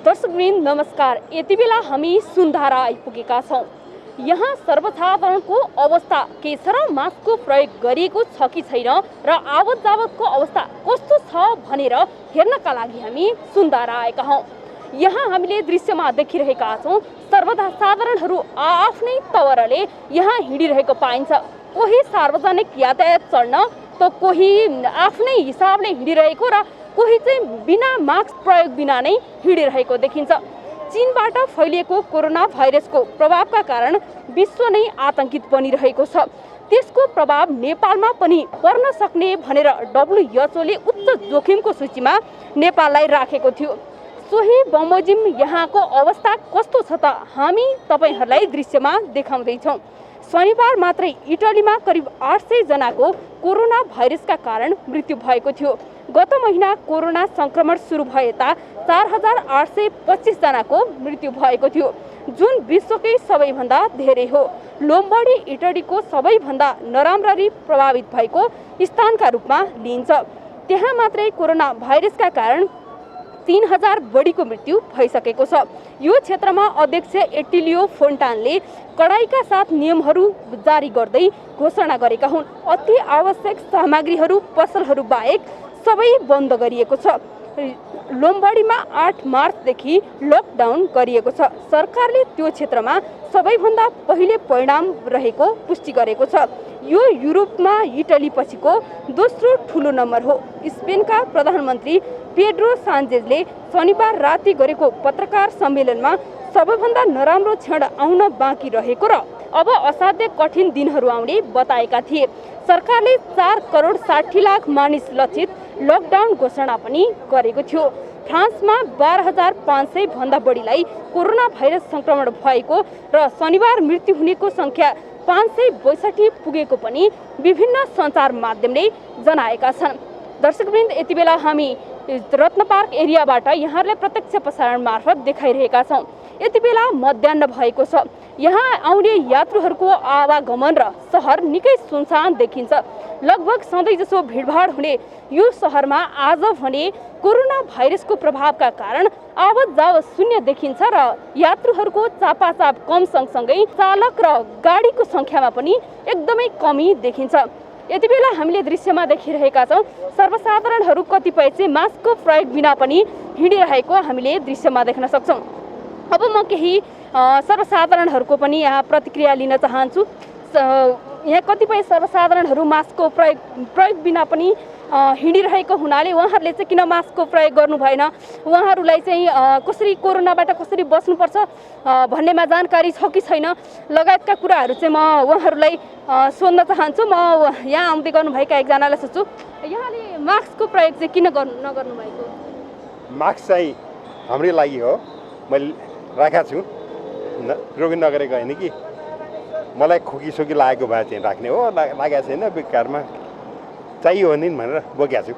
दर्शकवृन्द नमस्कार। यति बेला हामी सुन्धारा आइपुगेका छौं। यहाँ सर्वसाधारणको अवस्था के छ र मास्कको प्रयोग गरिएको छ कि छैन र आवत जावतको अवस्था कस्तो छ भनेर हेर्नका लागि हामी सुन्धारा आएका हौं। यहाँ हामीले दृश्यमा देखिरहेका छौं सर्वसाधारणहरू आफ्नै तवरले यहाँ हिँडिरहेको पाइन्छ। कोही सार्वजनिक यातायात चढ्न त कोही आफ्नै हिसाबले हिँडिरहेको र कोही चाहिँ बिना मास्क प्रयोग बिना नै हिँडिरहेको देखिन्छ। चीनबाट फैलिएको कोरोना भाइरसको प्रभावका कारण विश्व नै आतंकित बनिरहेको छ। त्यसको प्रभाव नेपालमा पनि पर्न सक्ने भनेर WHO ले उच्च जोखिमको सूचीमा नेपाललाई राखेको थियो। सोही बमोजिम यहाँको अवस्था कस्तो छ त हामी तपाईहरुलाई दृश्यमा देखाउँदै छौं। शनिबार मात्रै इटलीमा करिब 800 जनाको कोरोना भाइरसका कारण मृत्यु भएको थियो। गत महिना कोरोना संक्रमण सुरु भएता 4825 जनाको मृत्यु भएको थियो, जुन विश्वकै सबैभन्दा धेरै हो। लोम्बार्डी इटलीको सबैभन्दा नराम्ररी प्रभावित भएको स्थानका रूपमा लिइन्छ। त्यहाँ मात्रै कोरोना भाइरसका कारण 3000 बढीको मृत्यु भइसकेको छ। यो क्षेत्रमा अध्यक्ष एटिलियो फोन्टानले कडाइका साथ नियमहरू जारी गर्दै घोषणा गरेका हुन्। अति आवश्यक सामग्रीहरू पसलहरू बाहेक सबै बन्द गरिएको छ। लोम्बार्डीमा 8 मार्चदेखि लकडाउन गरिएको छ। सरकारले त्यो क्षेत्रमा सबैभन्दा पहिले परिणाम रहेको पुष्टि गरेको छ। यो युरोपमा इटली पछिको दोस्रो ठुलो नम्बर हो। स्पेनका प्रधानमन्त्री पेड्रो सान्चेजले शनिबार राति गरेको पत्रकार सम्मेलनमा सबैभन्दा नराम्रो क्षण आउन बाँकी रहेको र अब असाध्य कठिन दिनहरू आउने बताएका थिए। सरकारले 4 करोड 60 लाख मानिस लक्षित लकडाउन घोषणा पनि गरेको थियो। फ्रान्समा 12500 भन्दा बढीलाई कोरोना भाइरस संक्रमण भएको र शनिबार मृत्यु हुनेको संख्या 562 पुगेको पनि विभिन्न सञ्चार माध्यमले जनाएका छन्। दर्शकवृन्द, यति बेला हामी रत्न पार्क एरियाबाट यहाँहरूलाई प्रत्यक्ष प्रसारण मार्फत देखाइरहेका छौं। यति बेला मध्याह्न भएको छ। यहाँ आउने यात्रुहरूको आवागमन र शहर निकै सुनसान देखिन्छ। लगभग सधैँ जसो भिडभाड हुने यो शहरमा आज भने कोरोना भाइरसको प्रभावका कारण आवत जावत शून्य देखिन्छ र यात्रुहरूको चापाचाप कम सँगसँगै चालक र गाडीको संख्यामा पनि एकदमै कमी देखिन्छ। यति बेला हामीले दृश्यमा देखिरहेका छौं सर्वसाधारणहरू कतिपय चाहिँ मास्कको प्रयोग बिना पनि हिँडिरहेको हामीले दृश्यमा देख्न सक्छौं। अब म केही सर्वसाधारणहरूको पनि यहाँ प्रतिक्रिया लिन चाहन्छु। यहाँ कतिपय सर्वसाधारणहरू मास्कको प्रयोग बिना पनि हिँडिरहेको हुनाले उहाँहरूले चाहिँ किन मास्कको प्रयोग गर्नु भएन, उहाँहरूलाई चाहिँ कसरी कोरोनाबाट कसरी बस्नुपर्छ भन्नेमा जानकारी छ कि छैन लगायतका कुराहरू चाहिँ म उहाँहरूलाई सोध्न चाहन्छु। म यहाँ आउँदै गर्नुभएका एकजनालाई सोध्छु, यहाँले मास्कको प्रयोग चाहिँ किन नगर्नु भएको? मास्क चाहिँ हाम्रै लागि हो। मैले राखेको छु, रोगी नगरेको होइन कि मलाई खोकीसोकी लागेको भए चाहिँ राख्ने हो, लागेको छैन। बेकारमा चाहियो भने भनेर बोकेको छु।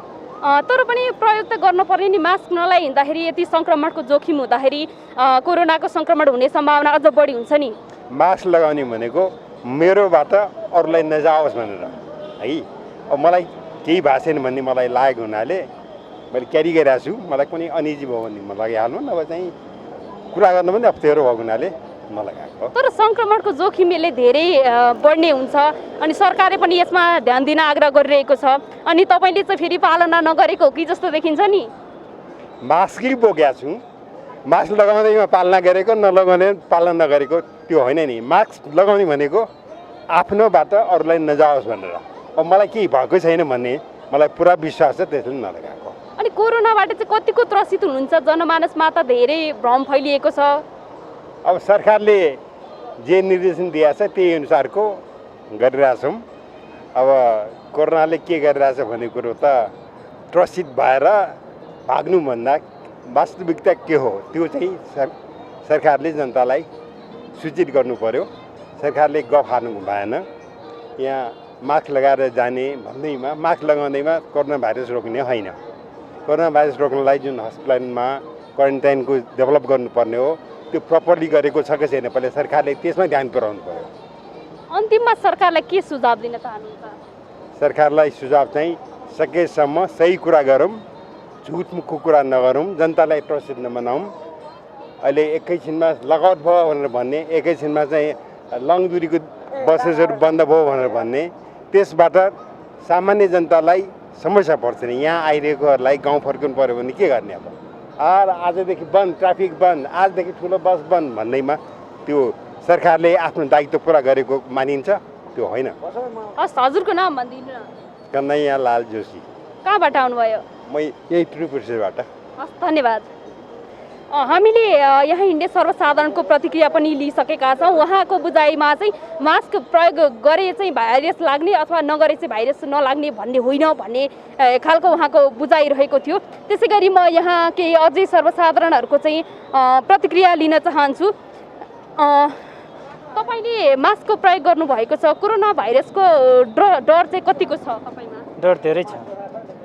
तर पनि प्रयोग त गर्नुपर्ने नि। मास्क नलाइ हिँड्दाखेरि यति सङ्क्रमणको जोखिम हुँदाखेरि कोरोनाको सङ्क्रमण हुने सम्भावना अझ बढी हुन्छ नि। मास्क लगाउने भनेको मेरोबाट अरूलाई नजाओस् भनेर है। अब मलाई केही भएको छैन भन्ने मलाई लागेको हुनाले मैले क्यारी गरिरहेको छु। मलाई कुनै अनिजी भयो भने म लगाइहाल्नु, नभए चाहिँ कुरा गर्न पनि अप्ठ्यारो भएको हुनाले नलगाएको। तर सङ्क्रमणको जोखिम यसले धेरै बढ्ने हुन्छ अनि सरकारले पनि यसमा ध्यान दिन आग्रह गरिरहेको छ। अनि तपाईँले चाहिँ फेरि पालना नगरेको हो कि जस्तो देखिन्छ नि। मास्कै बोकेको छु, मास्क लगाउँदैमा पालना गरेको नलगाउने पालना नगरेको त्यो होइन नि। मास्क लगाउने भनेको आफ्नोबाट अरूलाई नजाओस् भनेर। अब मलाई केही भएको छैन भन्ने मलाई पुरा विश्वास छ, त्यसले नलगाएको। अनि कोरोनाबाट चाहिँ कतिको त्रसित हुनुहुन्छ? जनमानसमा त धेरै भ्रम फैलिएको छ। अब सरकारले जे निर्देशन दिएको छ त्यही अनुसारको गरिरहेछौँ। अब कोरोनाले के गरिरहेछ भन्ने कुरो त त्रसित भएर भाग्नुभन्दा वास्तविकता के हो त्यो चाहिँ सरकारले जनतालाई सूचित गर्नु पर्यो। सरकारले गफ हाल्नु भएन। यहाँ मास्क लगाएर जाने भन्दैमा मास्क लगाउँदैमा कोरोना भाइरस रोक्ने होइन। कोरोना भाइरस रोक्नलाई जुन हस्पिटलमा क्वारेन्टाइनको डेभलप गर्नुपर्ने हो त्यो प्रपरली गरेको छ कि छैन पहिला सरकारले त्यसमा ध्यान पुर्याउनु पर्यो। अन्तिममा सरकारलाई के सुझाव दिन चाहनुहुन्छ? सरकारलाई सुझाव चाहिँ सकेसम्म सही कुरा गरौँ, झुटमुखको कुरा नगरौँ, जनतालाई त्रसित नबनाऊँ। अहिले एकैछिनमा लगआउट भयो भनेर भन्ने, एकैछिनमा चाहिँ लङ दुरीको बसेसहरू बन्द भयो भनेर भन्ने, त्यसबाट सामान्य जनतालाई समस्या पर्छ नि। यहाँ आइरहेकोहरूलाई गाउँ फर्किनु पऱ्यो भने के गर्ने अब? आजदेखि बन्द, ट्राफिक बन्द, आजदेखि ठुलो बस बन्द भन्दैमा त्यो सरकारले आफ्नो दायित्व पुरा गरेको मानिन्छ? त्यो होइन। हस्, हजुरको नाम भनिदिनु न। कन्हैया लाल जोशी। कहाँबाट आउनुभयो? म यही त्रिपुरेश्वरबाट। हस्, धन्यवाद। हामीले यहाँ हिँड्ने सर्वसाधारणको प्रतिक्रिया पनि लिइसकेका छौँ। उहाँको बुझाइमा चाहिँ मास्क प्रयोग गरे चाहिँ भाइरस लाग्ने अथवा नगरे चाहिँ भाइरस नलाग्ने भन्ने होइन भन्ने खालको उहाँको बुझाइ रहेको थियो। त्यसै गरी म यहाँ केही अझै सर्वसाधारणहरूको चाहिँ प्रतिक्रिया लिन चाहन्छु। तपाईँले मास्कको प्रयोग गर्नुभएको छ, कोरोना भाइरसको डर चाहिँ कतिको छ तपाईँमा? डर धेरै छ।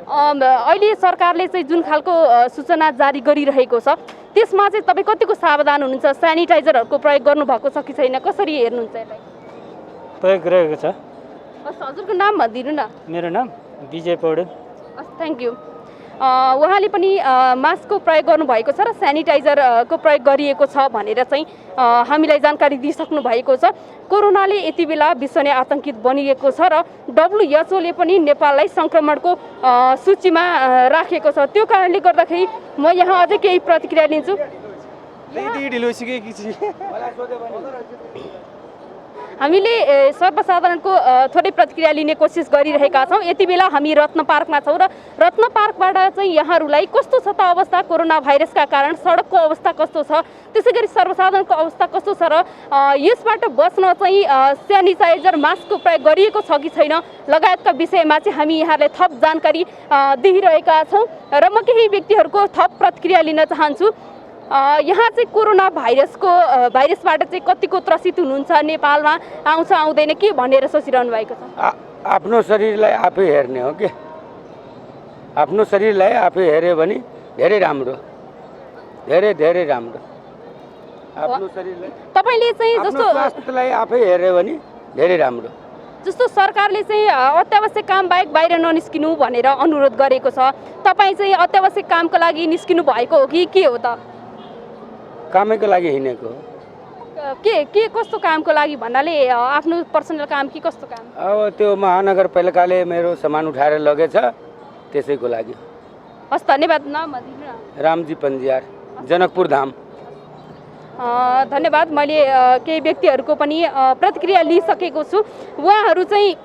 अहिले सरकारले चाहिँ जुन खालको सूचना जारी गरिरहेको छ त्यसमा चाहिँ तपाईँ कतिको सावधान हुनुहुन्छ? सेनिटाइजरहरूको प्रयोग गर्नुभएको छ कि छैन? कसरी हेर्नुहुन्छ यसलाई? प्रयोग गरेको छ। हस्, हजुरको नाम भनिदिनु न। मेरो नाम विजय पौडेल। हस्, थ्याङ्क यू। उहाँले पनि मास्कको प्रयोग गर्नुभएको छ र सेनिटाइजरको प्रयोग गरिएको छ भनेर चाहिँ हामीलाई जानकारी दिइसक्नु भएको छ। कोरोनाले यति बेला विश्व नै आतंकित बनिएको छ र WHO ले पनि नेपाललाई सङ्क्रमणको सूचीमा राखेको छ। त्यो कारणले गर्दाखेरि म यहाँ अझै केही प्रतिक्रिया लिन्छु। हामीले सर्वसाधारणको थोरै प्रतिक्रिया लिने कोसिस गरिरहेका छौँ। यति बेला हामी रत्न पार्कमा छौँ र रत्न पार्कबाट चाहिँ यहाँहरूलाई कस्तो छ त अवस्था, कोरोना भाइरसका कारण सडकको अवस्था कस्तो छ, त्यसै गरी सर्वसाधारणको अवस्था कस्तो छ र यसबाट बच्न चाहिँ सेनिटाइजर मास्कको प्रयोग गरिएको छ कि छैन लगायतका विषयमा चाहिँ हामी यहाँहरूलाई थप जानकारी दिइरहेका छौँ। र म केही व्यक्तिहरूको थप प्रतिक्रिया लिन चाहन्छु। यहाँ चाहिँ कोरोना भाइरसबाट चाहिँ कतिको त्रसित हुनुहुन्छ, नेपालमा आउँछ आउँदैन के भनेर सोचिरहनु भएको छ? आफ्नो शरीरलाई आफै हेर्ने हो कि आफ्नो शरीरलाई आफै हेऱ्यो भने धेरै राम्रो, धेरै धेरै राम्रो। आफ्नो शरीरलाई तपाईँले चाहिँ जस्तो स्वास्थ्यलाई आफै हेऱ्यो भने धेरै राम्रो। जस्तो सरकारले चाहिँ अत्यावश्यक काम बाहेक बाहिर ननिस्किनु भनेर अनुरोध गरेको छ, तपाईँ चाहिँ अत्यावश्यक कामको लागि निस्किनु भएको हो कि के हो त? कामैको लागि हिँडेको हो। के कस्तो कामको लागि भन्नाले आफ्नो पर्सनल काम कि कस्तो काम? अब त्यो महानगरपालिकाले मेरो सामान उठाएर लगेछ, त्यसैको लागि। हस्, धन्यवाद। नाम भनिदिनु न। रामजी पन्जियार, जनकपुर धाम। धन्यवाद। मैले केही व्यक्तिहरूको पनि प्रतिक्रिया लिइसकेको छु। उहाँहरू चाहिँ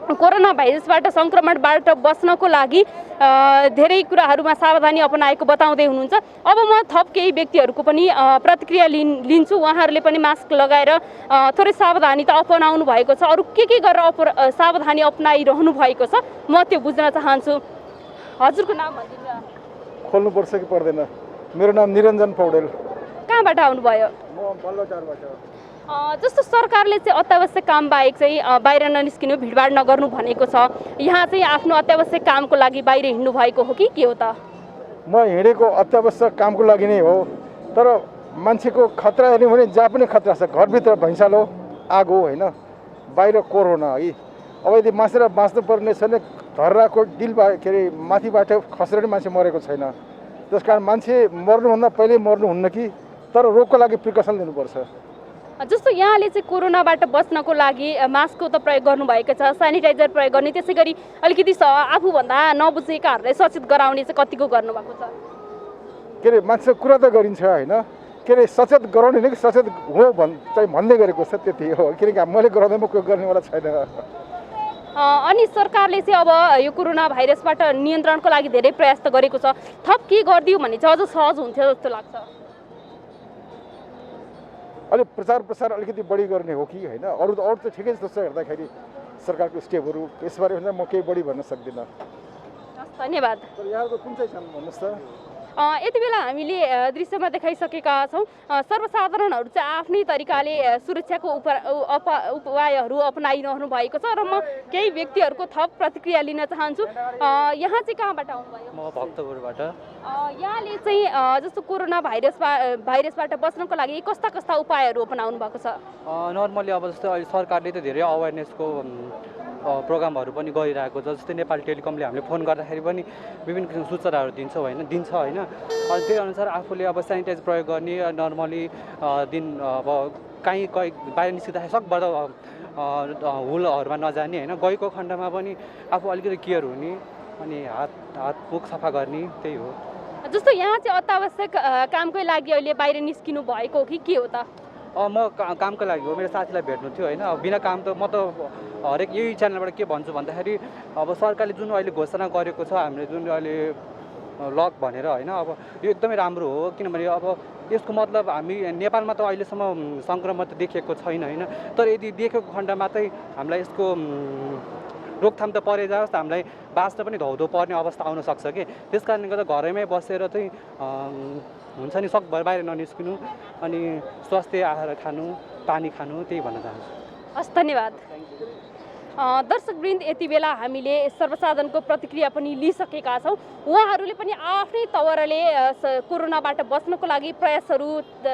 कोरोना भाइरसबाट सङ्क्रमणबाट बच्नको लागि धेरै कुराहरूमा सावधानी अपनाएको बताउँदै हुनुहुन्छ। अब म थप केही व्यक्तिहरूको पनि प्रतिक्रिया लिन्छु। उहाँहरूले पनि मास्क लगाएर थोरै सावधानी त अपनाउनु भएको छ, अरू के गरेर सावधानी अपनाइरहनु भएको छ म त्यो बुझ्न चाहन्छु। हजुरको नाम भनिदिनु न। खोल्नुपर्छ कि पर्दैन? मेरो नाम निरञ्जन पौडेल। कहाँबाट आउनुभयो? म बल्लटारबाट। जस्तो सरकारले चाहिँ अत्यावश्यक काम बाहेक चाहिँ बाहिर ननिस्किनु, भिडभाड नगर्नु भनेको छ, यहाँ चाहिँ आफ्नो अत्यावश्यक कामको लागि बाहिर हिँड्नु भएको हो कि के हो त? म हिँडेको अत्यावश्यक कामको लागि नै हो, तर मान्छेको खतरा हेर्ने भने जहाँ पनि खतरा छ। घरभित्र भैँसालो आगो होइन, बाहिर कोरोना है। अब यदि मासेर बाँच्नुपर्ने छ भने धर्राको डिलबाट के अरे माथिबाट खसेर मान्छे मरेको छैन। त्यस कारण मान्छे मर्नुभन्दा पहिल्यै मर्नुहुन्न कि, तर रोगको लागि प्रिकसन लिनुपर्छ। जस्तो यहाँले चाहिँ कोरोनाबाट बच्नको लागि मास्कको त प्रयोग गर्नुभएको छ, सेनिटाइजर प्रयोग गर्ने, त्यसै गरी अलिकति आफूभन्दा नबुझेकाहरूलाई सचेत गराउने चाहिँ कतिको गर्नुभएको छ? के अरे मान्छे कुरा त गरिन्छ होइन, के अरे सचेत गराउने होइन कि सचेत हो चाहिँ भन्दै गरेको छ, त्यति हो। किनकि मैले गराउँदैमा कोही गर्नेवाला छैन। अनि सरकारले चाहिँ अब यो कोरोना भाइरसबाट नियन्त्रणको लागि धेरै प्रयास त गरेको छ, थप के गरिदियो भने चाहिँ अझ सहज हुन्थ्यो जस्तो लाग्छ? अलिक प्रचार अलिकति बढी गर्ने हो कि होइन? अरू त ठिकै छ जस्तो हेर्दाखेरि सरकारको स्टेपहरू, यसबारे म केही बढी भन्न सक्दिनँ। धन्यवाद। यहाँको कुन चाहिँ छन् भन्नुहोस् त? यति बेला हामीले दृश्यमा देखाइसकेका छौँ। सर्वसाधारणहरू चाहिँ आफ्नै तरिकाले सुरक्षाको उपायहरू अपनाइरहनु भएको छ र म केही व्यक्तिहरूको थप प्रतिक्रिया लिन चाहन्छु। यहाँ चाहिँ कहाँबाट आउनुभयो? म भक्तपुरबाट। यहाँले चाहिँ जस्तो कोरोना भाइरसबाट बच्नको लागि कस्ता उपायहरू अपनाउनु भएको छ? नर्मली अब जस्तो अहिले सरकारले त धेरै अवेरनेसको प्रोग्रामहरू पनि गरिरहेको छ। जस्तै नेपाल टेलिकमले हामीले फोन गर्दाखेरि पनि विभिन्न किसिमको सूचनाहरू दिन्छ होइन, अनि त्यही अनुसार आफूले अब सेनिटाइज प्रयोग गर्ने नर्मली अब कहीँ बाहिर निस्किँदाखेरि सकभर हुलहरूमा नजाने होइन, गएको खण्डमा पनि आफू अलिकति केयर हुने अनि हात मुख सफा गर्ने, त्यही हो। जस्तो यहाँ चाहिँ अत्यावश्यक कामकै लागि अहिले बाहिर निस्किनु भएको हो कि के हो त? म कामको लागि हो, मेरो साथीलाई भेट्नु थियो होइन। बिना काम त म त हरेक यही च्यानलबाट के भन्छु भन्दाखेरि अब सरकारले जुन अहिले घोषणा गरेको छ हामीले जुन अहिले लक भनेर होइन, अब यो एकदमै राम्रो हो। किनभने अब यसको मतलब हामी नेपालमा त अहिलेसम्म सङ्क्रमण त देखिएको छैन होइन, तर यदि देखेको खण्डमा चाहिँ हामीलाई यसको रोकथाम त परे जाओस् त हामीलाई बाँच्न पनि धौधो पर्ने अवस्था आउन सक्छ कि। त्यस कारणले गर्दा घरैमै बसेर चाहिँ हुन्छ नि सकभर बाहिर ननिस्किनु अनि स्वास्थ्य आहार खानु, पानी खानु, त्यही भन्न चाहन्छु। हस्, धन्यवाद। दर्शकवृन्द, यति बेला हामीले सर्वसाधारणको प्रतिक्रिया पनि लिइसकेका छौँ। उहाँहरूले पनि आफ्नै तवरले कोरोनाबाट बच्नको लागि प्रयासहरू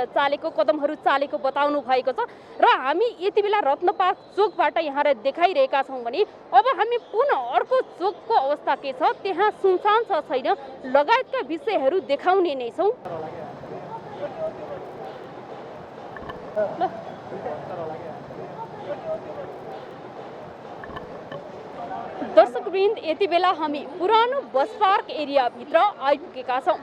चालेको, कदमहरू चालेको बताउनु भएको छ र हामी यति बेला रत्न पार्क चोकबाट यहाँलाई देखाइरहेका छौँ भने अब हामी पुनः अर्को चोकको अवस्था के छ, त्यहाँ सुनसान छ छैन लगायतका विषयहरू देखाउने नै छौँ। दर्शकवृन्द, यति बेला हामी पुरानो बस पार्क एरियाभित्र आइपुगेका छौँ।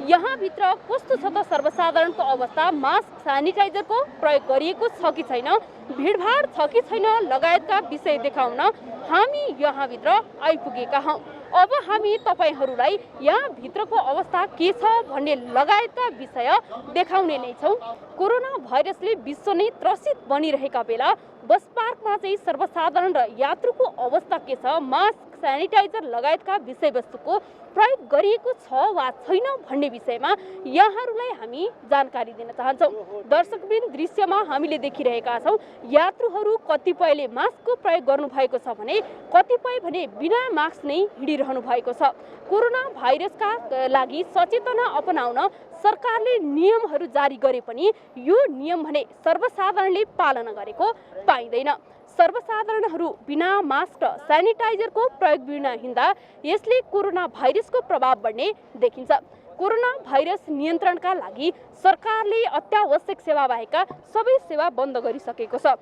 यहाँभित्र कस्तो छ त सर्वसाधारणको अवस्था, मास्क सेनिटाइजरको प्रयोग गरिएको छ कि छैन, भिडभाड छ कि छैन लगायतका विषय देखाउन हामी यहाँभित्र आइपुगेका हौँ। अब हामी तपाईहरूलाई यहाँभित्रको अवस्था के छ भन्ने लगायतका विषय देखाउने नै छौँ। कोरोना भाइरसले विश्व नै त्रसित बनिरहेका बेला बस पार्कमा चाहिँ सर्वसाधारण र यात्रुको अवस्था के छ, मास्क सेनिटाइजर लगायतका विषयवस्तुको प्रयोग गरिएको छ वा छैन भन्ने विषयमा यहाँहरूलाई हामी जानकारी दिन चाहन्छौँ। दर्शकवृन्द, दृश्यमा हामीले देखिरहेका छौँ यात्रुहरू कतिपयले मास्कको प्रयोग गर्नुभएको छ भने कतिपय भने बिना मास्क नै हिँडिरहनु भएको छ। कोरोना भाइरसका लागि सचेतना अपनाउन सरकारले नियमहरू जारी गरे पनि यो नियम भने सर्वसाधारणले पालना गरेको पाइँदैन। सर्वसाधारणहरू बिना मास्क र सेनिटाइजरको प्रयोग बिना हिँड्दा यसले कोरोना भाइरसको प्रभाव बढ्ने देखिन्छ। कोरोना भाइरस नियन्त्रणका लागि सरकारले अत्यावश्यक सेवा बाहेकका सबै सेवा बन्द गरिसकेको छ।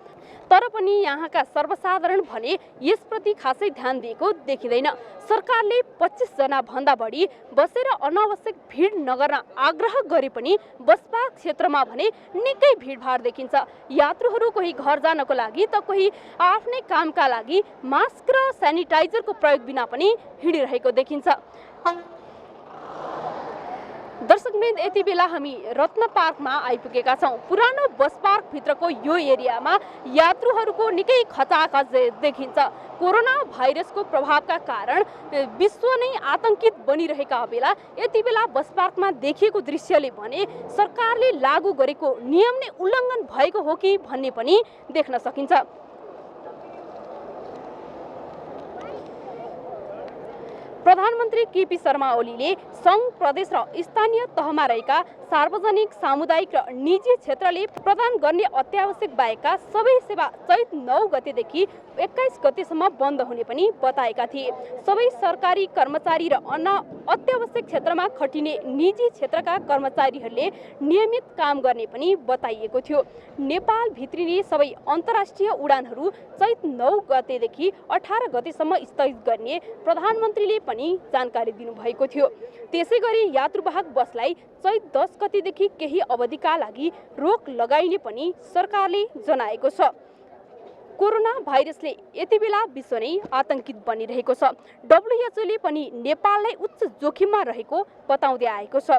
तर पनि यहाँका सर्वसाधारण भने यसप्रति खासै ध्यान दिएको देखिँदैन। सरकारले 25 जना भन्दा बढी बसेर अनावश्यक भिड नगर्न आग्रह गरे पनि बस पार्क क्षेत्रमा भने निकै भिडभाड देखिन्छ। यात्रुहरू कोही घर जानको लागि त कोही आफ्नै कामका लागि मास्क र सेनिटाइजरको प्रयोग बिना पनि हिँडिरहेको देखिन्छ। दर्शकवृन्द, यति बेला हामी रत्न पार्कमा आइपुगेका छौँ। पुरानो बस पार्कभित्रको यो एरियामा यात्रुहरूको निकै खचाखच देखिन्छ। कोरोना भाइरसको प्रभावका कारण विश्व नै आतंकित बनिरहेका बेला यति बेला बस पार्कमा देखिएको दृश्यले भने सरकारले लागू गरेको नियम नै उल्लङ्घन भएको हो कि भन्ने पनि देख्न सकिन्छ। प्रधानमन्त्री केपी शर्मा ओलीले सङ्घ, प्रदेश र स्थानीय तहमा रहेका सार्वजनिक, सामुदायिक र निजी क्षेत्रले प्रदान गर्ने अत्यावश्यक बाहेकका सबै सेवा चैत 9 गतेदेखि 21 गतेसम्म बन्द हुने पनि बताएका थिए। सबै सरकारी कर्मचारी र अन्य अत्यावश्यक क्षेत्रमा खटिने निजी क्षेत्रका कर्मचारीहरूले नियमित काम गर्ने पनि बताइएको थियो। नेपाल भित्रिने सबै अन्तर्राष्ट्रिय उडानहरू चैत 9 गतेदेखि 18 गतेसम्म स्थगित गर्ने प्रधानमन्त्रीले पनि जानकारी दिनुभएको थियो। त्यसै गरी यात्रुवाहक बसलाई चैत 10 गतेदेखि केही अवधिका लागि रोक लगाइने पनि सरकारले जनाएको छ। कोरोना भाइरसले यति बेला विश्व नै आतंकित बनिरहेको छ। WHO ले पनि नेपाललाई उच्च जोखिममा रहेको बताउँदै आएको छ।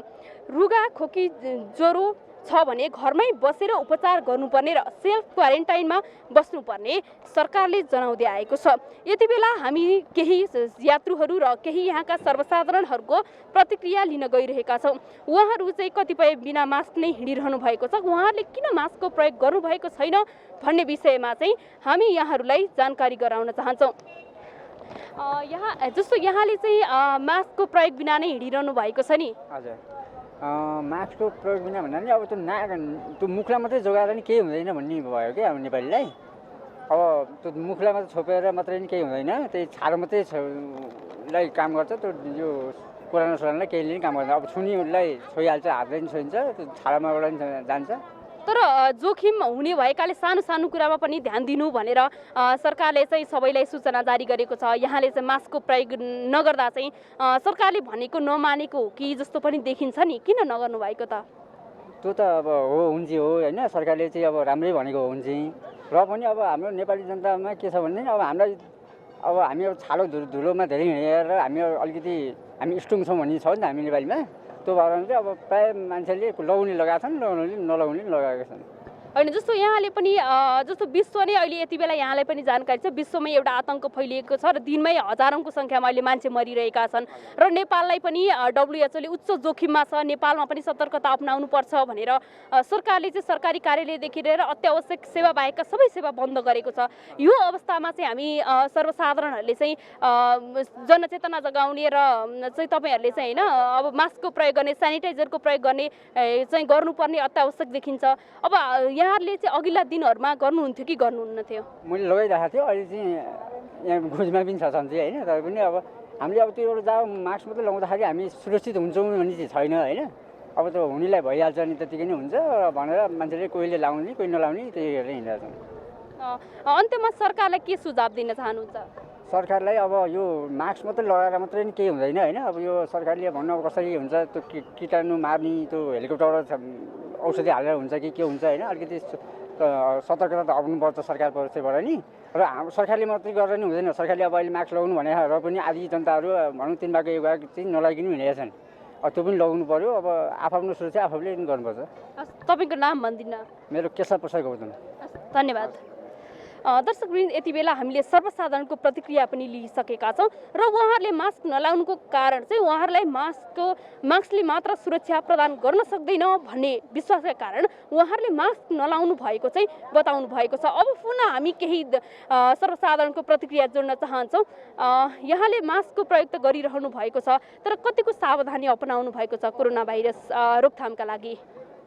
रुगा, खोकी, ज्वरो छ भने घरमै बसेर उपचार गर्नुपर्ने र सेल्फ क्वारेन्टाइनमा बस्नुपर्ने सरकारले जनाउँदै आएको छ। यति बेला हामी केही यात्रुहरू र केही यहाँका सर्वसाधारणहरूको प्रतिक्रिया लिन गइरहेका छौँ। उहाँहरू चाहिँ कतिपय बिना मास्क नै हिँडिरहनु भएको छ। उहाँहरूले किन मास्कको प्रयोग गर्नुभएको छैन भन्ने विषयमा चाहिँ हामी यहाँहरूलाई जानकारी गराउन चाहन्छौँ। यहाँले चाहिँ मास्कको प्रयोग बिना नै हिँडिरहनु भएको छ नि? हजुर, मास्कको प्रयोग बिना भन्दा नि अब त्यो मुखलाई मात्रै जोगाएर नि केही हुँदैन भन्ने भयो क्या अब नेपालीलाई। अब त्यो मुखलाई मात्रै छोपेर मात्रै नि केही हुँदैन, त्यही छालो मात्रै लाई काम गर्छ। त्यो यो कोरोना सोरानालाई केहीले नि काम गर्दैन। अब छुनीलाई छोइहाल्छ, हातले नि छोइन्छ, त्यो छालामाबाट नि जान्छ। तर जोखिम हुने भएकाले सानो सानो कुरामा पनि ध्यान दिनु भनेर सरकारले चाहिँ सबैलाई सूचना जारी गरेको छ। यहाँले चाहिँ मास्कको प्रयोग नगर्दा चाहिँ सरकारले भनेको नमानेको हो कि जस्तो पनि देखिन्छ नि, किन नगर्नु भएको त? त्यो त अब हो, हुन्छ हो होइन, सरकारले चाहिँ अब राम्रै भनेको हो हुन्छ। र पनि अब हाम्रो नेपाली जनतामा के छ भने अब हामीलाई अब हामी अब छालो धुलोमा धेरै हिँडेर हामी अलिकति हामी स्ट्रङ छौँ भन्ने छ नि त हामी नेपालीमा। त्यो भएर चाहिँ अब प्रायः मान्छेले लगाउने लगाएका छन्, नलाउने लगाएका छन्। होइन, जस्तो यहाँले पनि जस्तो विश्व नै अहिले यति बेला यहाँलाई पनि जानकारी छ, विश्वमै एउटा आतङ्क फैलिएको छ र दिनमै हजारौँको सङ्ख्यामा अहिले मान्छे मरिरहेका छन् र नेपाललाई पनि WHO ले उच्च जोखिममा छ, नेपालमा पनि सतर्कता अपनाउनुपर्छ भनेर सरकारले चाहिँ सरकारी कार्यालयदेखि लिएर अत्यावश्यक सेवा बाहेकका सबै सेवा बन्द गरेको छ। यो अवस्थामा चाहिँ हामी सर्वसाधारणहरूले चाहिँ जनचेतना जगाउने र चाहिँ तपाईँहरूले चाहिँ होइन अब मास्कको प्रयोग गर्ने, सेनिटाइजरको प्रयोग गर्ने चाहिँ गर्नुपर्ने अत्यावश्यक देखिन्छ। अब यहाँहरूले चाहिँ अघिल्ला दिनहरूमा गर्नुहुन्थ्यो कि गर्नुहुन्न थियो? मैले लगाइरहेको थियो, अहिले चाहिँ यहाँ गुजमा पनि छ सन्चै होइन। तर पनि अब हामीले अब त्यो एउटा जहाँ मास्क मात्रै लगाउँदाखेरि हामी सुरक्षित हुन्छौँ भन्ने चाहिँ छैन होइन। अब त्यो हुनेलाई भइहाल्छ नि, त्यतिकै नै हुन्छ भनेर मान्छेले कोहीले लाउने कोही नलाउने त्यही गरेर हिँडिरहेको छ। अन्त्यमा सरकारलाई के सुझाव दिन चाहनुहुन्छ? सरकारलाई अब यो मास्क मात्रै लगाएर मात्रै नि केही हुँदैन होइन। अब यो सरकारले भन्नु अब कसरी हुन्छ, त्यो कीटाणु मार्ने त्यो हेलिकप्टरबाट औषधि हालेर हुन्छ कि के हुन्छ होइन। अलिकति सतर्कता त अप्नाउनुपर्छ सरकार पक्षबाट नि। र हाम्रो सरकारले मात्रै गरेर नि हुँदैन, सरकारले अब अहिले मास्क लगाउनु भने र पनि आदि जनताहरू भनौँ 3 भाग 1 भाग चाहिँ नलागिकन हिँडेका छन्। त्यो पनि लगाउनु पऱ्यो। अब आफ्नो सुरक्षा आफूले पनि गर्नुपर्छ। तपाईँको नाम भन्दिनँ? मेरो केशव प्रसाद गौतम। धन्यवाद। दर्शकवृन्द, यति बेला हामीले सर्वसाधारणको प्रतिक्रिया पनि लिइसकेका छौँ र उहाँहरूले मास्क नलाउनुको कारण चाहिँ उहाँहरूलाई मास्कले मात्र सुरक्षा प्रदान गर्न सक्दैन भन्ने विश्वासका कारण उहाँहरूले मास्क नलाउनु भएको चाहिँ बताउनु भएको छ। अब पुनः हामी केही सर्वसाधारणको प्रतिक्रिया जोड्न चाहन्छौँ। यहाँले मास्कको प्रयोग त गरिरहनु भएको छ, तर कतिको सावधानी अपनाउनु भएको छ कोरोना भाइरस रोकथामका लागि?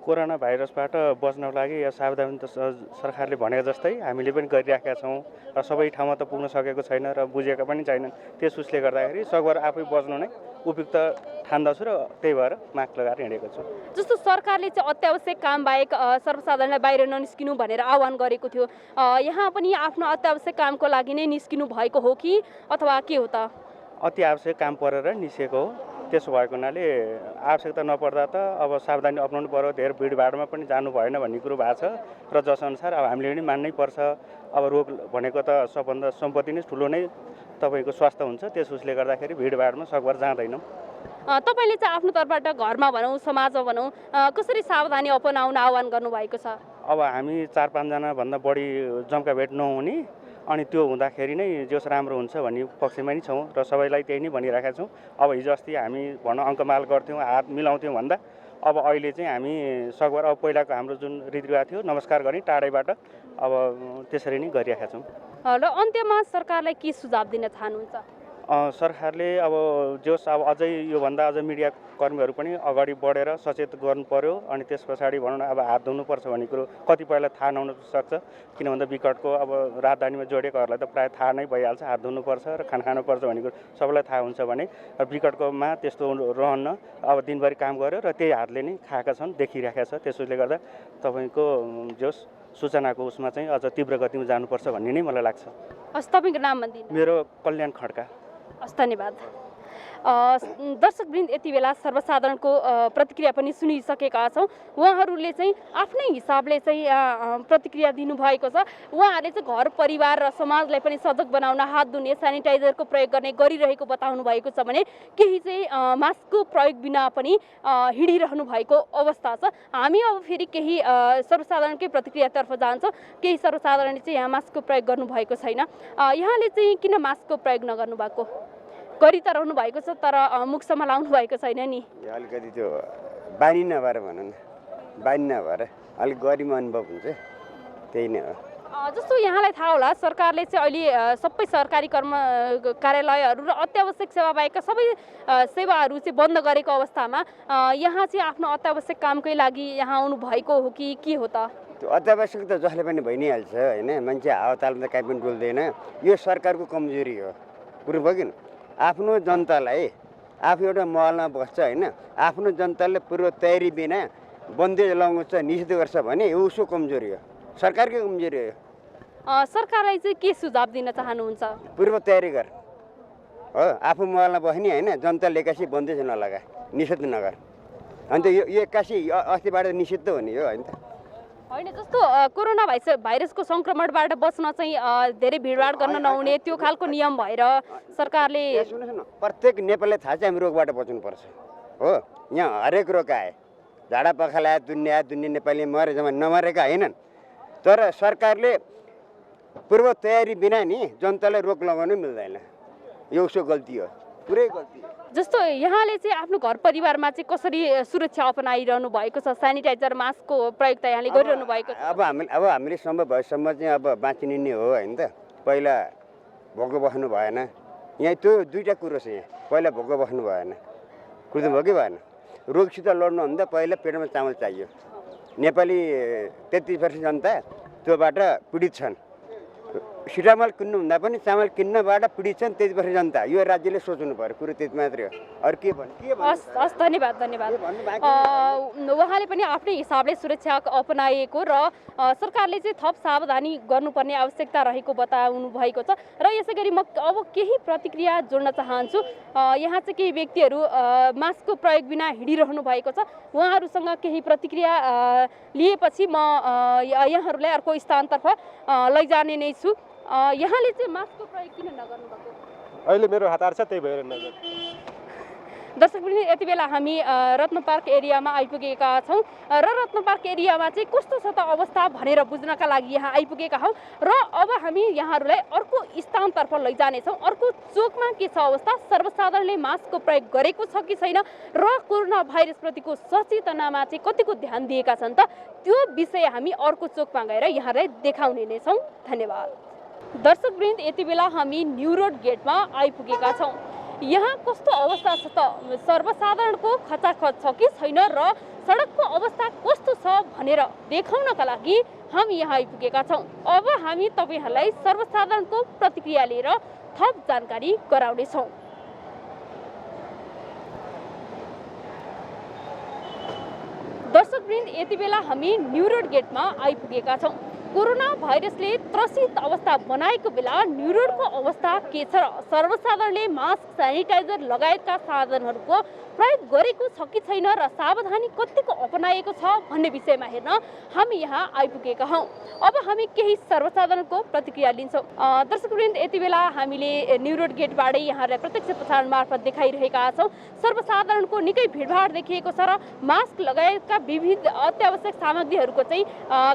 कोरोना भाइरसबाट बच्नको लागि सावधानी त सरकारले भनेको जस्तै हामीले पनि गरिराखेका छौँ र सबै ठाउँमा त पुग्न सकेको छैन र बुझेका पनि छैनन्। त्यस उसले गर्दाखेरि सकभर आफै बच्नु नै उपयुक्त ठान्दछु र त्यही भएर मास्क लगाएर हिँडेको छु। जस्तो सरकारले चाहिँ अत्यावश्यक काम बाहेक सर्वसाधारणलाई बाहिर ननिस्किनु भनेर आह्वान गरेको थियो, यहाँ पनि आफ्नो अत्यावश्यक कामको लागि नै निस्किनु भएको हो कि अथवा के हो त? अति आवश्यक काम परेर निस्केको हो। त्यसो भएको हुनाले आवश्यकता नपर्दा त अब सावधानी अपनाउनु पर्यो। धेरै भिडभाडमा पनि जानु भएन भन्ने कुरो भएको छ र जसअनुसार अब हामीले पनि मान्नै पर्छ। अब रोग भनेको त सबभन्दा सम्पत्ति नै ठुलो नै तपाईँको स्वास्थ्य हुन्छ। त्यस उसले गर्दाखेरि भिडभाडमा सकभर जाँदैनौँ। तपाईँले चाहिँ आफ्नो तर्फबाट घरमा भनौँ समाजमा भनौँ कसरी सावधानी अपनाउन आह्वान गर्नुभएको छ? अब हामी 4-5 जनाभन्दा बढी जम्का भेट नहुने अनि त्यो हुँदाखेरि नै जोस राम्रो हुन्छ भन्ने पक्षमा नै छौँ र सबैलाई त्यही नै भनिरहेका छौँ। अब हिजो अस्ति हामी भनौँ अङ्कमाल गर्थ्यौँ, हात मिलाउँथ्यौँ भन्दा अब अहिले चाहिँ हामी सकभर अब पहिलाको हाम्रो जुन रीतिरिवाज थियो नमस्कार गर्ने टाढैबाट अब त्यसरी नै गरिरहेका छौँ। र अन्त्यमा सरकारलाई के सुझाव दिन चाहनुहुन्छ? सरकारले अब जोस अब अझै योभन्दा अझ मिडिया कर्मीहरू पनि अगाडि बढेर सचेत गर्नु पर्यो। अनि त्यस पछाडि भनौँ न अब हात धुनुपर्छ भन्ने कुरो कतिपयलाई थाहा नहुन सक्छ, किन भन्दा विकटको अब राजधानीमा जोडिएकोहरूलाई त प्रायः थाहा नै भइहाल्छ हात धुनुपर्छ र खाना खानुपर्छ भन्ने कुरो सबैलाई थाहा हुन्छ भने विकटकोमा त्यस्तो रहन्न। अब दिनभरि काम गर्यो र त्यही हातले नै खाएका छन्, देखिरहेका छ। त्यसले गर्दा तपाईँको जोस सूचनाको उसमा चाहिँ अझ तीव्र गतिमा जानुपर्छ भन्ने नै मलाई लाग्छ। हस्, तपाईँको नाम भनिदिनु? मेरो कल्याण खड्का। हस्, धन्यवाद। दर्शकवृन्द, यति बेला सर्वसाधारणको प्रतिक्रिया पनि सुनिसकेका छौँ। उहाँहरूले चाहिँ आफ्नै हिसाबले चाहिँ प्रतिक्रिया दिनुभएको छ। उहाँहरूले चाहिँ घर परिवार र समाजलाई पनि सजग बनाउन हात धुने, सेनिटाइजरको प्रयोग गर्ने गरिरहेको बताउनु भएको छ भने केही चाहिँ मास्कको प्रयोग बिना पनि हिँडिरहनु भएको अवस्था छ। हामी अब फेरि केही सर्वसाधारणकै प्रतिक्रियातर्फ जान्छौँ। केही सर्वसाधारणले चाहिँ यहाँ मास्कको प्रयोग गर्नुभएको छैन। यहाँले चाहिँ किन मास्कको प्रयोग नगर्नु भएको? गरि त रहनु भएको छ तर मुखसम्म लाउनु भएको छैन नि। अलिकति त्यो बानी नभएर भनौँ न, बानी नभएर अलिक गरिमा अनुभव हुन्छ, त्यही नै हो। जस्तो यहाँलाई थाहा होला सरकारले चाहिँ अहिले सबै सरकारी कार्यालयहरू र अत्यावश्यक सेवा बाहेकका सबै सेवाहरू चाहिँ बन्द गरेको अवस्थामा यहाँ चाहिँ आफ्नो अत्यावश्यक कामकै लागि यहाँ आउनु भएको हो कि के हो त? त्यो अत्यावश्यक त जसले पनि भइ नै हाल्छ हैन मान्छे हावातालमा त काहीँ पनि डुल्दैन यो सरकारको कमजोरी हो कुरो बगिन आफ्नो जनतालाई आफू एउटा महलमा बस्छ हैन आफ्नो जनताले पूर्व तयारी बिना बन्देज लगाउँछ निषेध गर्छ भने यो उसको कमजोरी हो सरकारकै कमजोरी हो सरकारलाई चाहिँ के सुझाव दिन चाहनुहुन्छ पूर्व तयारी गर हो आफू महलमा बस्ने हैन जनताले एक्कासी बन्देज नलगा निषेध नगर अन्त यो एक्कासी अस्तिबाट निषेध त हो नि यो हैन त होइन जस्तो कोरोना भाइरसको सङ्क्रमणबाट बच्न चाहिँ धेरै भिडभाड गर्न नहुने त्यो खालको नियम भएर सरकारले सुन्नुहोस् न प्रत्येक नेपालीलाई थाहा छ हामी रोगबाट बच्नुपर्छ हो यहाँ हरेक रोग आए झाडा पखाला आयो दुनियाँ नेपाली मरे जम्मा नमरेका होइनन् तर सरकारले पूर्व तयारी बिना नि जनतालाई रोग लगाउनु मिल्दैन यो उसको गल्ती हो पुरै गल्ती हो जस्तो यहाँले चाहिँ आफ्नो घर परिवारमा चाहिँ कसरी सुरक्षा अपनाइरहनु भएको छ सेनिटाइजर मास्कको प्रयोग त यहाँले गरिरहनु भएको छ अब हामीले सम्भव भएसम्म चाहिँ अब बाँचिने नै हो हैन त पहिला भोको बस्नु भएन यहाँ त्यो दुईटा कुरो छ यहाँ पहिला भोको बस्नु भएन कुरो भयो कि भएन रोगसित लड्नुभन्दा पहिला पेटमा चामल चाहियो नेपाली 33% जनता त्योबाट पीडित छन् सिटामल किन्नुभन्दा पनि चामल किन्नबाट पीडित छन् 33% जनता यो राज्यले सोच्नु पर्यो कुरो त्यति मात्रै हो अरू के भन्नु हस् धन्यवाद उहाँले पनि आफ्नै हिसाबले सुरक्षा अपनाएको र सरकारले चाहिँ थप सावधानी गर्नुपर्ने आवश्यकता रहेको बताउनु भएको छ र यसै गरी म अब केही प्रतिक्रिया जोड्न चाहन्छु यहाँ चाहिँ केही व्यक्तिहरू मास्कको प्रयोग बिना हिँडिरहनु भएको छ उहाँहरूसँग केही प्रतिक्रिया लिएपछि म यहाँहरूलाई अर्को स्थानतर्फ लैजाने नै छु यहाँले चाहिँ मास्कको प्रयोग किन नगर्नु भएको अहिले मेरो हतार छ त्यही भएर नगर दर्शकवृन्द यति बेला हामी रत्न पार्क एरियामा आइपुगेका छौँ र रत्न पार्क एरियामा चाहिँ कस्तो छ त अवस्था भनेर बुझ्नका लागि यहाँ आइपुगेका हौँ र अब हामी यहाँहरूलाई अर्को स्थानतर्फ लैजानेछौँ अर्को चोकमा के छ अवस्था सर्वसाधारणले मास्कको प्रयोग गरेको छ कि छैन र कोरोना भाइरसप्रतिको सचेतनामा चाहिँ कतिको ध्यान दिएका छन् त त्यो विषय हामी अर्को चोकमा गएर यहाँलाई देखाउने नै छौँ धन्यवाद दर्शकवृन्द यति बेला हामी न्यू रोड गेटमा आइपुगेका छौँ यहाँ कस्तो अवस्था छ त सर्वसाधारणको खचाखच छ कि छैन र सडकको अवस्था कस्तो छ भनेर देखाउनका लागि हामी यहाँ आइपुगेका छौँ अब हामी तपाईहरूलाई सर्वसाधारणको प्रतिक्रिया लिएर थप जानकारी गराउनेछौँ दर्शकवृन्द यति बेला हामी न्यू रोड गेटमा आइपुगेका छौँ कोरोना भाइरसले त्रसित अवस्था बनाएको बेला न्यू रोडको अवस्था के छ र सर्वसाधारणले मास्क सेनिटाइजर लगायतका साधनहरूको प्रयोग गरेको छ कि छैन र सावधानी कतिको अपनाएको छ भन्ने विषयमा हेर्न हामी यहाँ आइपुगेका हौँ अब हामी केही सर्वसाधारणको प्रतिक्रिया लिन्छौँ दर्शकवृन्द यति बेला हामीले न्यू रोड गेटबाटै यहाँलाई प्रत्यक्ष प्रसारण मार्फत देखाइरहेका छौँ सर्वसाधारणको निकै भिडभाड देखिएको छ र मास्क लगायतका विविध अत्यावश्यक सामग्रीहरूको चाहिँ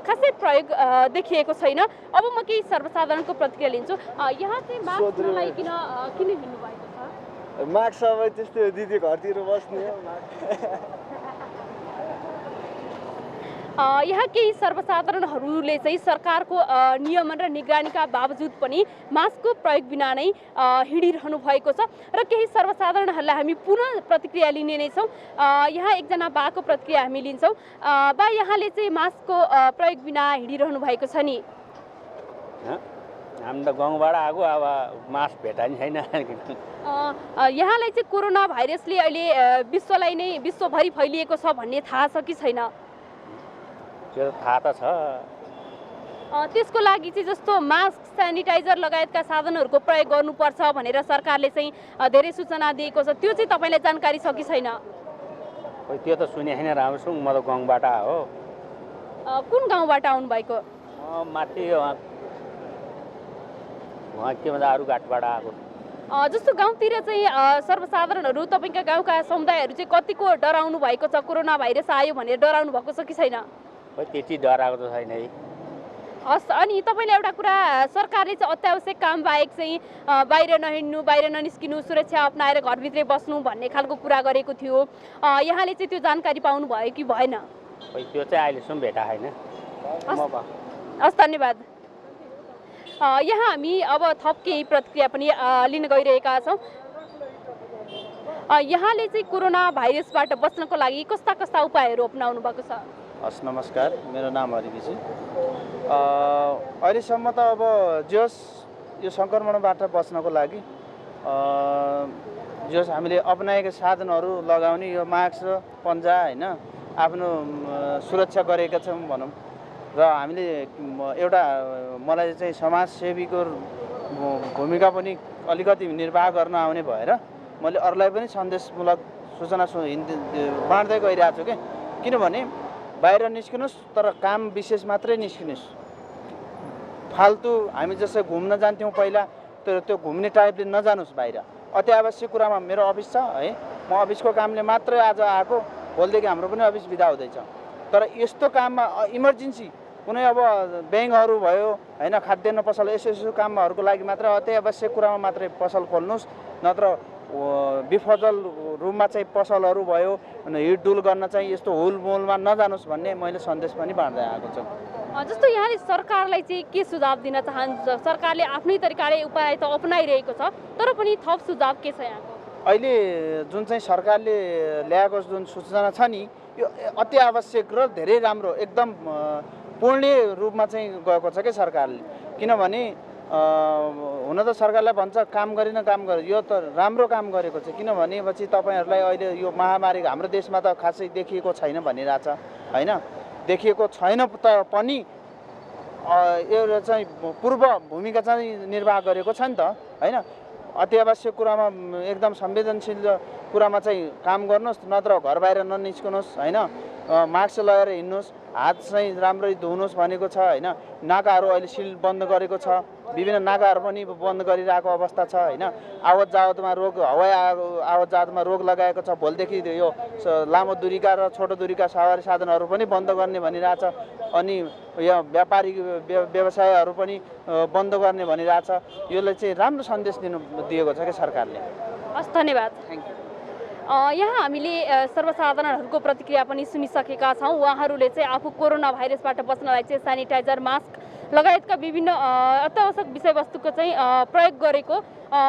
खासै प्रयोग देखिएको छैन अब म केही सर्वसाधारणको प्रतिक्रिया लिन्छु यहाँ चाहिँ मास्क नलाइकन किन हिँड्नु भएको छ मास्क सबै त्यस्तै हो दिदी घरतिर बस्ने हो यहाँ केही सर्वसाधारणहरूले चाहिँ सरकारको नियमन र निगरानीका बावजुद पनि मास्कको प्रयोग बिना नै हिँडिरहनु भएको छ र केही सर्वसाधारणहरूलाई हामी पुनः प्रतिक्रिया लिने नै छौँ यहाँ एकजना बाको प्रतिक्रिया हामी लिन्छौँ बा यहाँले चाहिँ मास्कको प्रयोग बिना हिँडिरहनु भएको छ नि हामी त गाउँबाट आएको अब मास्क भेटाइ छैन यहाँलाई चाहिँ कोरोना भाइरसले अहिले विश्वलाई नै विश्वभरि फैलिएको छ भन्ने थाहा छ कि छैन त्यो थाहा त छ त्यसको लागि चाहिँ जस्तो मास्क सेनिटाइजर लगायतका साधनहरूको प्रयोग गर्नुपर्छ भनेर सरकारले चाहिँ धेरै सूचना दिएको छ त्यो चाहिँ तपाईँलाई जानकारी छ कि छैन त्यो त सुने छैन राम्रोसँग म त गाउँबाट हो कुन गाउँबाट आउनुभएको माथि उहाँ के भन्छ अरू घाटबाट आएको जस्तो गाउँतिर चाहिँ सर्वसाधारणहरू तपाईँका गाउँका समुदायहरू चाहिँ कतिको डराउनु भएको छ कोरोना भाइरस आयो भनेर डराउनु भएको छ कि छैन त्यति डराएको त छैन है हस् अनि तपाईँले एउटा कुरा सरकारले चाहिँ अत्यावश्यक काम बाहेक चाहिँ बाहिर नहिँड्नु बाहिर ननिस्किनु सुरक्षा अपनाएर घरभित्रै बस्नु भन्ने खालको कुरा गरेको थियो यहाँले चाहिँ त्यो जानकारी पाउनु भयो कि भएन त्यो चाहिँ अहिलेसम्म भेटा छैन हस् धन्यवाद यहाँ हामी अब थप केही प्रतिक्रिया पनि लिन गइरहेका छौँ यहाँले चाहिँ कोरोना भाइरसबाट बच्नको लागि कस्ता कस्ता उपायहरू अपनाउनु भएको छ हस् नमस्कार, मेरो नाम हरिविजी। अहिलेसम्म त अब जस यो सङ्क्रमणबाट बच्नको लागि जस हामीले अपनाएका साधनहरू लगाउने यो मास्क र पन्जा होइन आफ्नो सुरक्षा गरेका छौँ भनौँ। र हामीले एउटा मलाई चाहिँ समाजसेवीको भूमिका पनि अलिकति निर्वाह गर्न आउने भएर मैले अरूलाई पनि सन्देशमूलक सूचना बाँड्दै गइरहेको छु कि किनभने बाहिर निस्किनुहोस् तर काम विशेष मात्रै निस्किनुहोस्। फाल्तु हामी जसै घुम्न जान्थ्यौँ पहिला त्यो घुम्ने टाइपले नजानुहोस् बाहिर। अति आवश्यक कुरामा मेरो अफिस छ है, म अफिसको कामले मात्रै आज आएको, भोलिदेखि हाम्रो पनि अफिस बिदा हुँदैछ। तर यस्तो काममा इमर्जेन्सी कुनै अब ब्याङ्कहरू भयो होइन, खाद्यान्न पसल यसो कामहरूको लागि मात्र अति आवश्यक कुरामा मात्रै पसल खोल्नुहोस्, नत्र बेफजल रूपमा चाहिँ पसलहरू भयो हिडडुल गर्न चाहिँ यस्तो हुलमुलमा नजानुहोस् भन्ने मैले सन्देश पनि बाँड्दै आएको छु। जस्तो यहाँले सरकारलाई चाहिँ के सुझाव दिन चाहन्छ? सरकारले आफ्नै तरिकाले उपाय त अपनाइरहेको छ, तर पनि थप सुझाव के छ यहाँको? अहिले जुन चाहिँ सरकारले ल्याएको जुन सूचना छ नि यो अति आवश्यक र धेरै राम्रो एकदम पूर्ण रूपमा चाहिँ गएको छ क्या सरकारले। किनभने हुन त सरकारलाई भन्छ काम गरिन काम गर, यो त राम्रो काम गरेको छ। किनभनेपछि तपाईँहरूलाई अहिले यो महामारी हाम्रो देशमा त खासै देखिएको छैन भनिरहेछ होइन, देखिएको छैन पनि एउटा चाहिँ पूर्व भूमिका चाहिँ निर्वाह गरेको छ नि त होइन। अति आवश्यक कुरामा एकदम संवेदनशील कुरामा चाहिँ काम गर्नुहोस्, नत्र घर बाहिर ननिस्कनुहोस् होइन, मास्क लगाएर हिँड्नुहोस्, हात चाहिँ राम्ररी धुनुहोस् भनेको छ होइन। नाकाहरू अहिले सिल बन्द गरेको छ, विभिन्न नाकाहरू पनि बन्द गरिरहेको अवस्था छ होइन। आवत जावतमा रोग हवाई आवत जावतमा रोग लगाएको छ। भोलिदेखि यो लामो दूरीका र छोटो दूरीका सवारी साधनहरू पनि बन्द गर्ने भनिरहेछ। अनि यहाँ व्यापारी व्यवसायहरू पनि बन्द गर्ने भनिरहेछ। यसले चाहिँ राम्रो सन्देश दिएको छ क्या सरकारले। हस्, धन्यवाद। Thank you. यहाँ हामीले सर्वसाधारणहरूको प्रतिक्रिया पनि सुनिसकेका छौँ। उहाँहरूले चाहिँ आफू कोरोना भाइरसबाट बच्नलाई चाहिँ सेनिटाइजर, मास्क लगायतका विभिन्न अत्यावश्यक विषयवस्तुको चाहिँ प्रयोग गरेको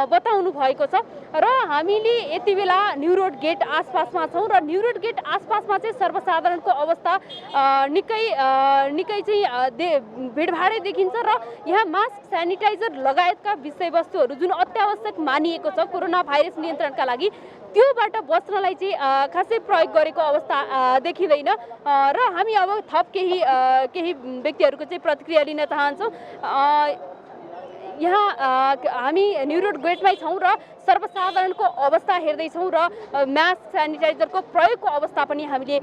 बताउनु भएको छ। र हामीले यति बेला न्यू रोड गेट आसपासमा छौँ र न्यू रोड गेट आसपासमा चाहिँ सर्वसाधारणको अवस्था निकै चाहिँ भिडभाडै देखिन्छ र यहाँ मास्क, सेनिटाइजर लगायतका विषयवस्तुहरू जुन अत्यावश्यक मानिएको छ कोरोना भाइरस नियन्त्रणका लागि त्योबाट बच्नलाई चाहिँ खासै प्रयोग गरेको अवस्था देखिँदैन। र हामी अब थप केही व्यक्तिहरूको चाहिँ प्रतिक्रिया लिन चाहन्छौँ। यहाँ हामी न्यू रोड गेटमै छौँ र सर्वसाधारणको अवस्था हेर्दैछौँ र मास्क, सेनिटाइजरको प्रयोगको अवस्था पनि हामीले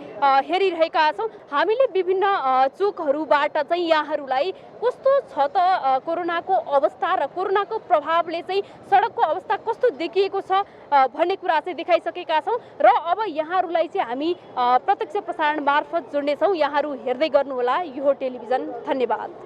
हेरिरहेका छौँ। हामीले विभिन्न चोकहरूबाट चाहिँ यहाँहरूलाई कस्तो छ त कोरोनाको अवस्था र कोरोनाको प्रभावले चाहिँ सडकको अवस्था कस्तो देखिएको छ भन्ने कुरा चाहिँ देखाइसकेका छौँ। र अब यहाँहरूलाई चाहिँ हामी प्रत्यक्ष प्रसारण मार्फत जोड्नेछौँ। यहाँहरू हेर्दै गर्नुहोला यो टेलिभिजन। धन्यवाद।